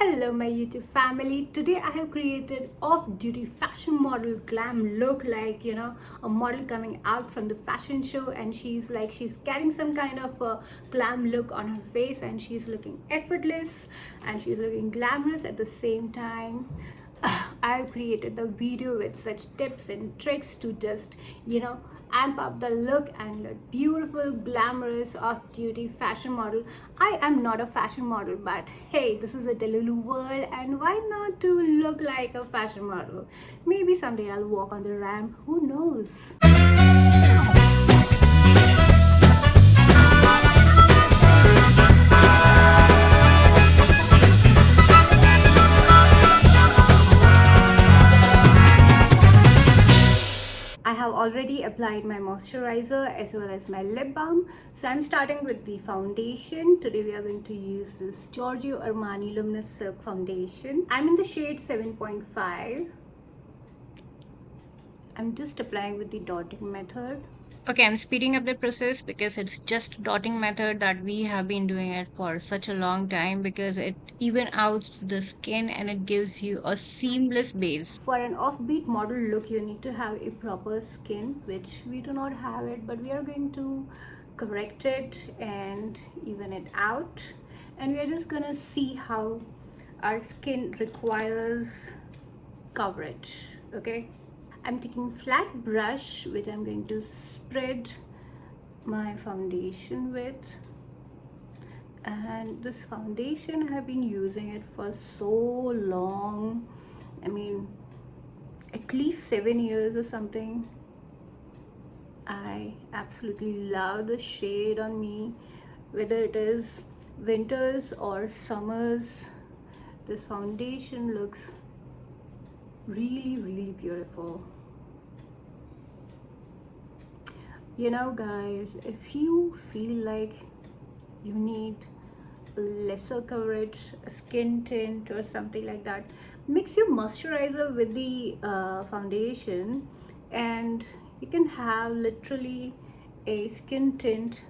Hello my YouTube family. Today I have created off-duty fashion model glam look, like a model coming out from the fashion show, and she's carrying some kind of a glam look on her face, and she's looking effortless and she's looking glamorous at the same time. I've created the video with such tips and tricks to just amp up the look and look beautiful, glamorous, off-duty fashion model. I am not a fashion model, but hey, this is a Delulu world, and why not to look like a fashion model? Maybe someday I'll walk on the ramp, who knows? I have already applied my moisturizer as well as my lip balm. So I'm starting with the foundation. Today we are going to use this Giorgio Armani Luminous Silk Foundation. I'm in the shade 7.5. I'm just applying with the dotting method. Okay, I'm speeding up the process because it's just dotting method that we have been doing it for such a long time, because it even outs the skin and it gives you a seamless base. For an offbeat model look, you need to have a proper skin, which we do not have it, but we are going to correct it and even it out. And we are just gonna see how our skin requires coverage. Okay, I'm taking flat brush which I'm going to spread my foundation with, and this foundation I have been using it for so long. I mean, at least 7 years or something. I absolutely love the shade on me, whether it is winters or summers. This foundation looks really beautiful. You know guys, if you feel like you need lesser coverage, a skin tint or something like that, mix your moisturizer with the foundation, and you can have literally a skin tint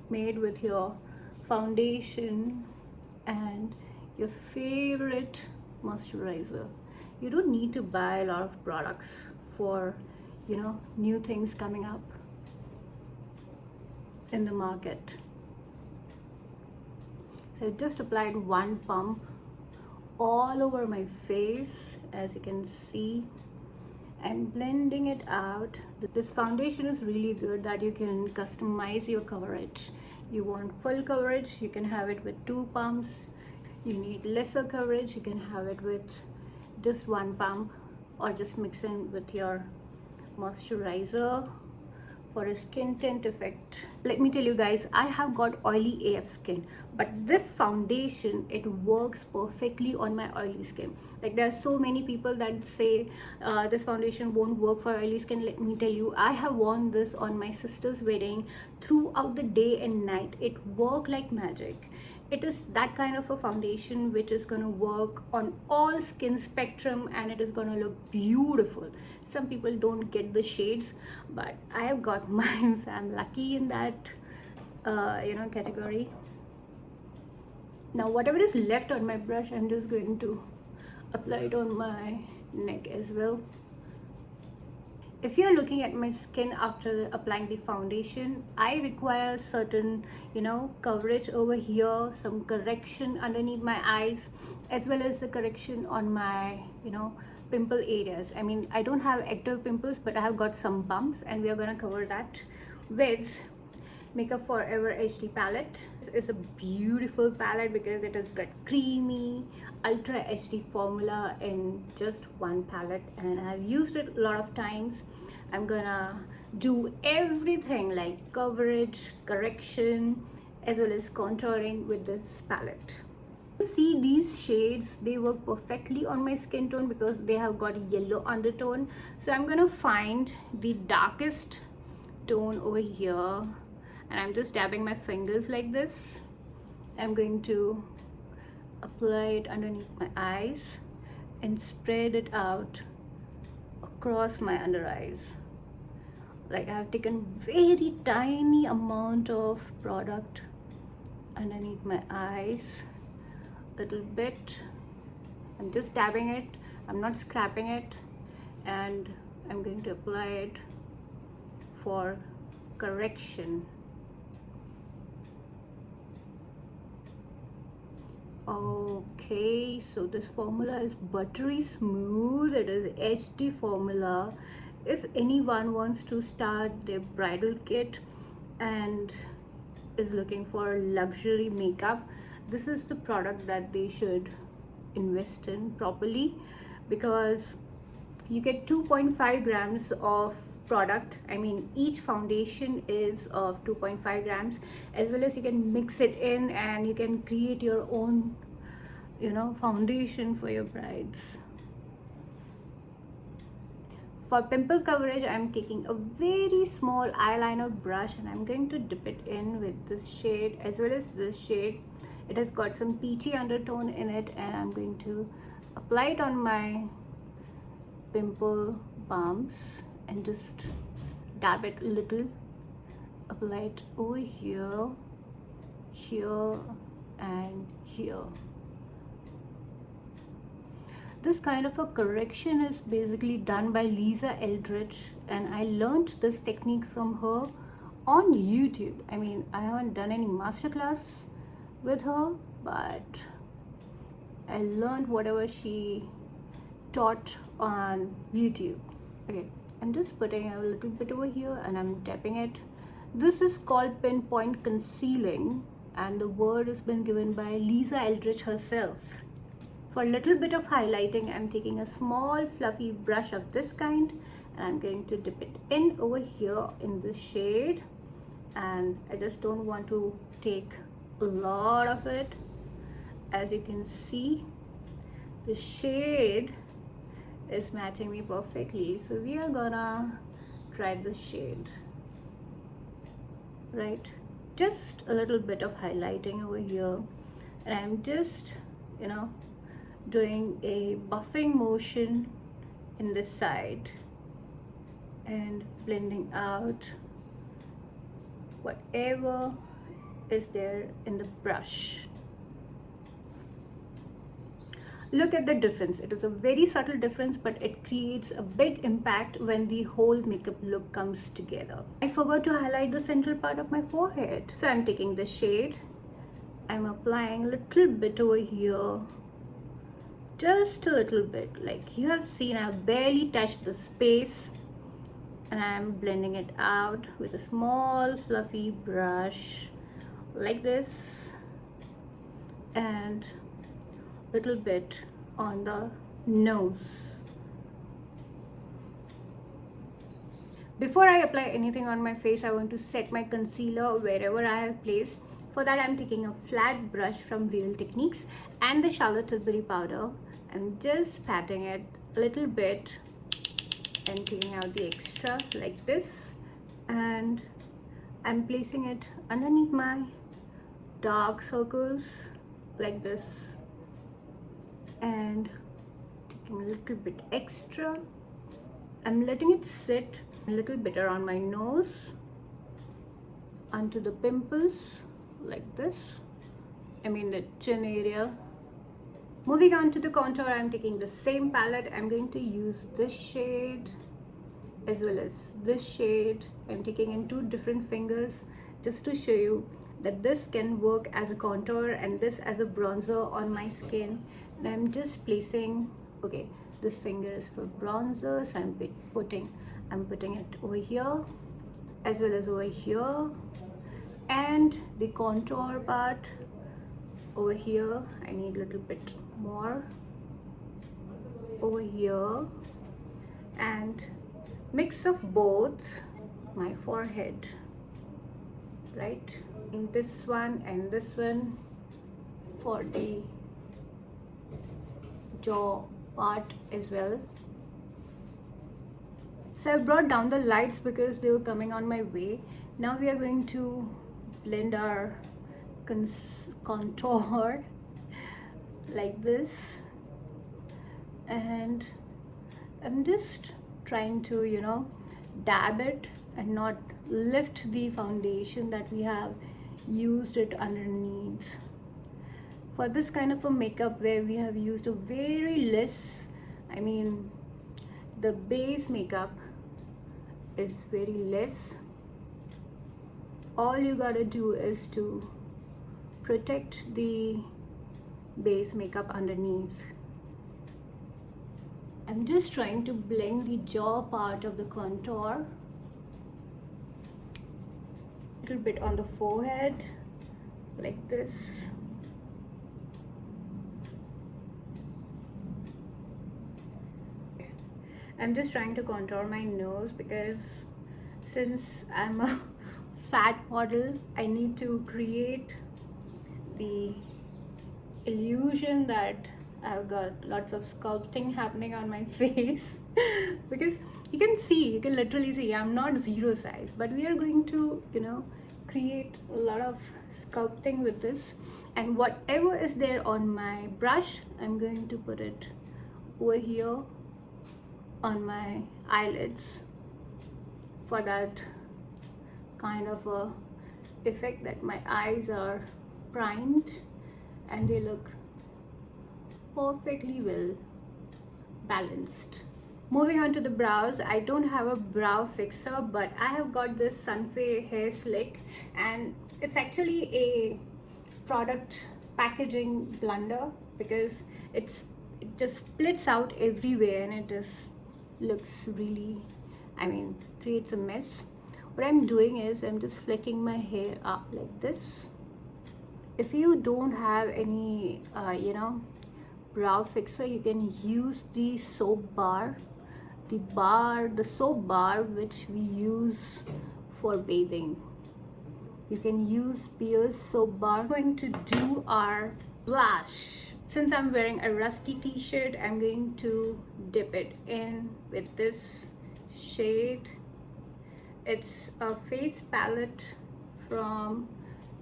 made with your foundation and your favorite moisturizer. You don't need to buy a lot of products for new things coming up in the market. So I just applied one pump all over my face. As you can see, I'm blending it out. This foundation is really good that you can customize your coverage. You want full coverage, you can have it with 2 pumps. You need lesser coverage, you can have it with just 1 pump, or just mix in with your moisturizer for a skin tint effect. Let me tell you guys, I have got oily AF skin, but this foundation, it works perfectly on my oily skin. Like, there are so many people that say this foundation won't work for oily skin. Let me tell you, I have worn this on my sister's wedding throughout the day and night. It worked like magic. It is that kind of a foundation which is going to work on all skin spectrum, and it is going to look beautiful. Some people don't get the shades, but I have got mine, so I'm lucky in that category. Now whatever is left on my brush, I'm just going to apply it on my neck as well. If you're looking at my skin after applying the foundation, I require certain coverage over here, some correction underneath my eyes, as well as the correction on my pimple areas. I mean, I don't have active pimples, but I have got some bumps, and we are going to cover that with Makeup Forever HD palette. This is a beautiful palette because it has got creamy ultra HD formula in just one palette, and I've used it a lot of times. I'm gonna do everything like coverage, correction, as well as contouring with this palette. You see these shades, they work perfectly on my skin tone because they have got yellow undertone. So I'm gonna find the darkest tone over here, and I'm just dabbing my fingers like this. I'm going to apply it underneath my eyes and spread it out across my under eyes. Like, I have taken very tiny amount of product underneath my eyes, little bit. I'm just dabbing it, I'm not scrapping it, and I'm going to apply it for correction. Okay, so this formula is buttery smooth. It is HD formula. If anyone wants to start their bridal kit and is looking for luxury makeup, this is the product that they should invest in properly, because you get 2.5 grams of product. I mean, each foundation is of 2.5 grams, as well as you can mix it in and you can create your own, you know, foundation for your brides. For pimple coverage, I'm taking a very small eyeliner brush and I'm going to dip it in with this shade as well as this shade. It has got some peachy undertone in it, and I'm going to apply it on my pimple bumps and just dab it a little. Apply it over here, here, and here. This kind of a correction is basically done by Lisa Eldridge, and I learned this technique from her on YouTube. I mean, I haven't done any masterclass with her, but I learned whatever she taught on YouTube. Okay, I'm just putting a little bit over here and I'm tapping it. This is called pinpoint concealing, and the word has been given by Lisa Eldridge herself. For a little bit of highlighting, I'm taking a small fluffy brush of this kind and I'm going to dip it in over here in this shade, and I just don't want to take a lot of it. As you can see, the shade is matching me perfectly, so we are gonna try this shade. Right, just a little bit of highlighting over here, and I'm just, you know, doing a buffing motion in this side and blending out whatever is there in the brush. Look at the difference. It is a very subtle difference, but it creates a big impact when the whole makeup look comes together. I forgot to highlight the central part of my forehead, so I'm taking the shade, I'm applying a little bit over here, just a little bit. Like you have seen, I've barely touched the space, and I'm blending it out with a small fluffy brush like this, and little bit on the nose. Before I apply anything on my face, I want to set my concealer wherever I have placed. For that, I'm taking a flat brush from Real Techniques and the Charlotte Tilbury powder. I'm just patting it a little bit and taking out the extra like this, and I'm placing it underneath my dark circles like this, and taking a little bit extra. I'm letting it sit a little bit around my nose, onto the pimples like this, I mean the chin area. Moving on to the contour, I'm taking the same palette. I'm going to use this shade as well as this shade. I'm taking in two different fingers just to show you that this can work as a contour and this as a bronzer on my skin. And I'm just placing, okay, this finger is for bronzer, so I'm putting it over here as well as over here, and the contour part over here, I need a little bit more over here, and mix of both my forehead, right, in this one and this one for the jaw part as well. So I brought down the lights because they were coming on my way. Now we are going to blend our contour like this, and I'm just trying to, you know, dab it and not lift the foundation that we have used it underneath. For this kind of a makeup where we have used a very less, I mean, the base makeup is very less, all you gotta do is to protect the base makeup underneath. I'm just trying to blend the jaw part of the contour, a little bit on the forehead like this. I'm just trying to contour my nose because since I'm a fat model, I need to create the illusion that I've got lots of sculpting happening on my face because you can literally see I'm not zero size, but we are going to, create a lot of sculpting with this, and whatever is there on my brush, I'm going to put it over here on my eyelids for that kind of a effect that my eyes are primed and they look perfectly well balanced. Moving on to the brows, I don't have a brow fixer, but I have got this Sunfei hair slick, and it's actually a product packaging blunder because it just splits out everywhere and it just looks really, creates a mess. What I'm doing is I'm just flicking my hair up like this. If you don't have any brow fixer, you can use the soap bar, the soap bar which we use for bathing. You can use Pierce soap bar. I'm going to do our blush. Since I'm wearing a rusty t-shirt, I'm going to dip it in with this shade. It's a face palette from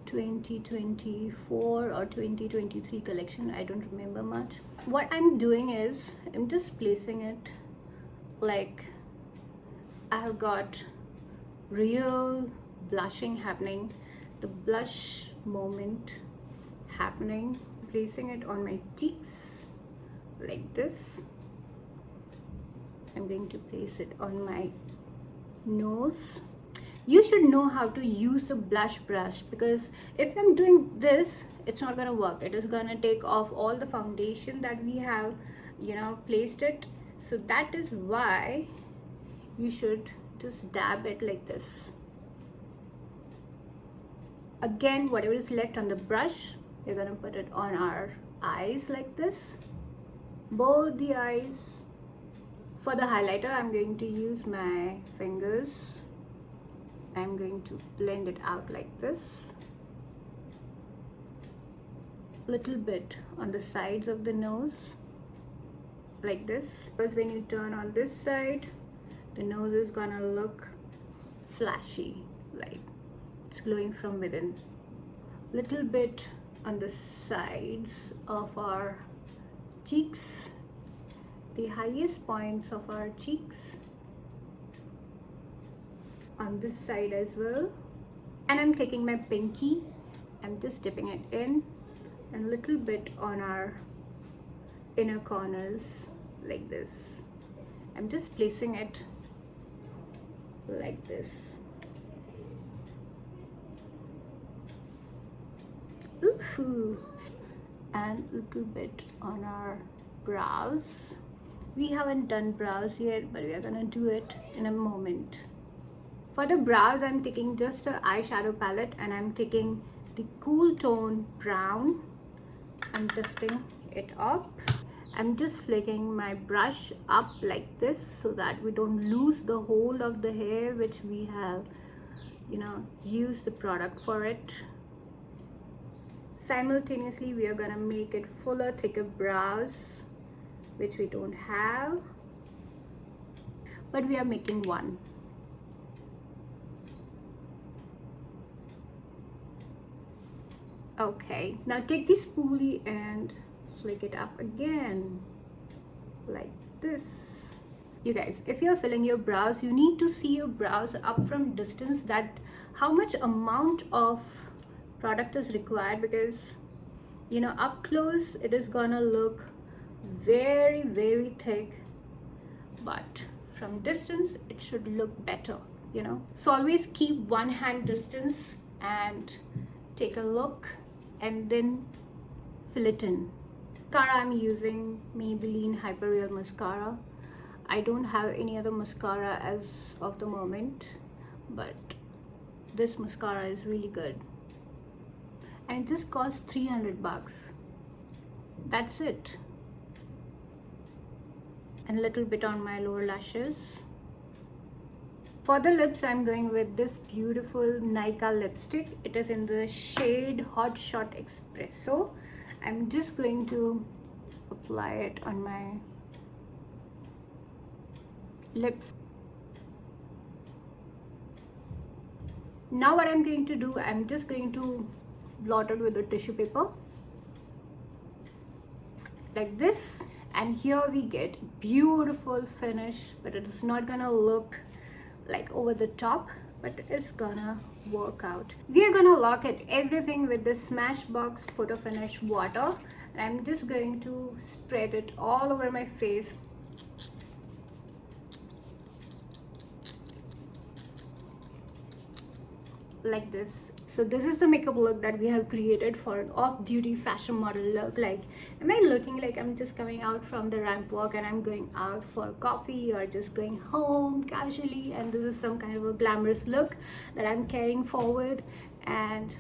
2024 or 2023 collection, I don't remember much. What I'm doing is I'm just placing it like I've got real blushing happening, the blush moment happening, placing it on my cheeks like this. I'm going to place it on my nose. You should know how to use the blush brush, because if I'm doing this, it's not gonna work. It is gonna take off all the foundation that we have placed it. So that is why you should just dab it like this. Again, whatever is left on the brush, we're gonna put it on our eyes like this, both the eyes. For the highlighter, I'm going to use my fingers. I'm going to blend it out like this, little bit on the sides of the nose like this, because when you turn on this side, the nose is gonna look flashy, like it's glowing from within. Little bit on the sides of our cheeks, the highest points of our cheeks, on this side as well. And I'm taking my pinky, I'm just dipping it in, and a little bit on our inner corners like this. I'm just placing it like this. Ooh. And a little bit on our brows. We haven't done brows yet, but we are gonna do it in a moment. For the brows, I'm taking just an eyeshadow palette and I'm taking the cool tone brown. I'm dusting it up. I'm just flicking my brush up like this so that we don't lose the hold of the hair which we have, used the product for it. Simultaneously, we are gonna make it fuller, thicker brows, which we don't have, but we are making one. Okay, now take the spoolie and flick it up again like this. You guys, if you're filling your brows, you need to see your brows up from distance, that how much amount of product is required, because You know, up close it is gonna look very, very thick, but from distance it should look better, you know. So always keep one hand distance and take a look and then fill it in. Mascara, I'm using Maybelline Hyper Real Mascara. I don't have any other mascara as of the moment, but this mascara is really good. And this costs 300 bucks. That's it. And a little bit on my lower lashes. For the lips, I'm going with this beautiful Nika lipstick. It is in the shade Hot Shot Expresso. I'm just going to apply it on my lips. Now what I'm going to do, I'm just going to blot it with a tissue paper like this, and here we get beautiful finish, but it is not gonna look like over the top, but it's gonna work out. We are gonna lock it everything with the Smashbox Photo Finish water, and I'm just going to spread it all over my face. Like this. So this is the makeup look that we have created for an off-duty fashion model look. Like, am I looking like I'm just coming out from the ramp walk and I'm going out for coffee, or just going home casually, and this is some kind of a glamorous look that I'm carrying forward? And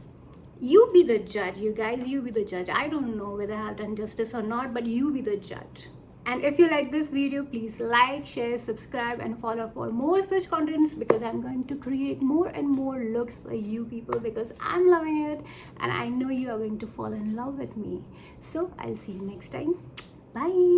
you be the judge, you guys, you be the judge. I don't know whether I have done justice or not, but you be the judge. And if you like this video, please like, share, subscribe, and follow for more such contents, because I'm going to create more and more looks for you people, because I'm loving it and I know you are going to fall in love with me. So I'll see you next time. Bye.